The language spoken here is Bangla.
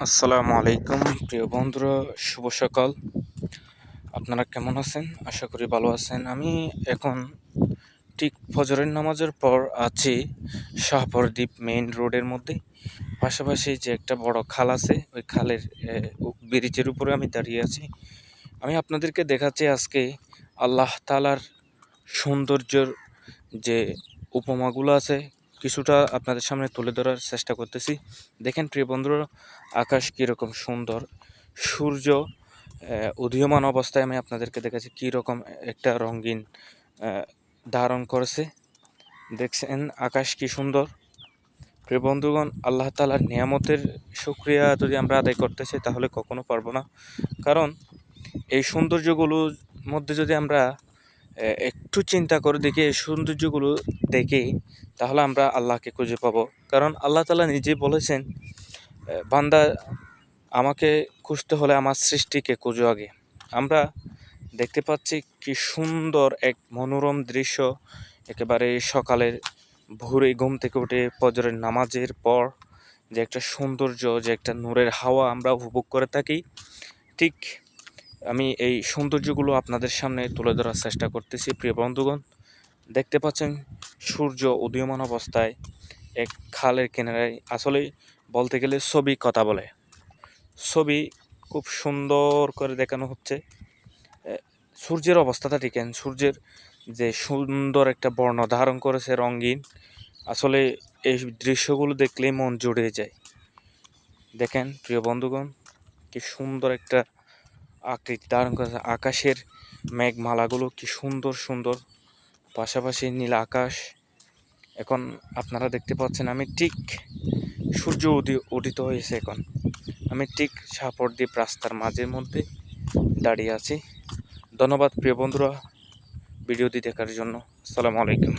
আসসালামু আলাইকুম প্রিয় বন্ধুরা, শুভ সকাল। আপনারা কেমন আছেন? আশা করি ভালো আছেন। আমি এখন ঠিক ফজরের নামাজের পর আছি শাহপরদ্বীপ মেইন রোডের মধ্যে। পাশাপাশি যে একটা বড় খাল আছে, ওই খালের ব্রিজের উপরে আমি দাঁড়িয়ে আছি। আমি আপনাদেরকে দেখাচ্ছি আজকে আল্লাহ তাআলার সৌন্দর্যের যে উপমাগুলো আছে কিছুটা আপনাদের সামনে তুলে ধরার চেষ্টা করতেছি। দেখেন প্রিয় বন্ধুরা, আকাশ কীরকম সুন্দর, সূর্য উদীয়মান অবস্থায় আমি আপনাদেরকে দেখাচ্ছি কীরকম একটা রঙিন ধারণ করেছে। দেখছেন আকাশ কি সুন্দর। প্রিয় বন্ধুগণ, আল্লাহ তাআলার নিয়ামতের শুকরিয়া যদি আমরা আদায় করতে চাই তাহলে কখনো পারবো না। কারণ এই সৌন্দর্যগুলোর মধ্যে যদি আমরা একটু চিন্তা করে দেখি, এই সৌন্দর্যগুলো দেখি, তাহলে আমরা আল্লাহকে খুঁজে পাবো। কারণ আল্লাহ তাআলা নিজেই বলেছেন, বান্দা আমাকে খুঁজতে হলে আমার সৃষ্টিকে খুঁজো আগে। আমরা দেখতে পাচ্ছি কি সুন্দর এক মনোরম দৃশ্য। একেবারে সকালের ভোরে ঘুম থেকে উঠে ফজরের নামাজের পর যে একটা সৌন্দর্য, যে একটা নূরের হাওয়া আমরা উপভোগ করে থাকি, ঠিক আমি এই সৌন্দর্যগুলো আপনাদের সামনে তুলে ধরার চেষ্টা করতেছি। প্রিয় বন্ধুগণ, দেখতে পাচ্ছেন সূর্য উদীয়মান অবস্থায় এক খালের কিনারায়। আসলে বলতে গেলে ছবি কথা বলে। ছবি খুব সুন্দর করে দেখানো হচ্ছে। সূর্যের অবস্থাটা দেখেন, সূর্যের যে সুন্দর একটা বর্ণ ধারণ করেছে রঙিন। আসলে এই দৃশ্যগুলো দেখলেই মন জুড়ে যায়। দেখেন প্রিয় বন্ধুগণ, কি সুন্দর একটা আকৃতি ধারণ করেছে। আকাশের মেঘমালাগুলো কি সুন্দর সুন্দর, পাশাপাশি নীল আকাশ। এখন আপনারা দেখতে পাচ্ছেন আমি ঠিক সূর্য উদিত হয়েছে। এখন আমি ঠিক শাহপরদ্বীপ রাস্তার মাঝের মধ্যে দাঁড়িয়ে আছি। ধন্যবাদ প্রিয় বন্ধুরা ভিডিওটি দেখার জন্য। আসসালামু আলাইকুম।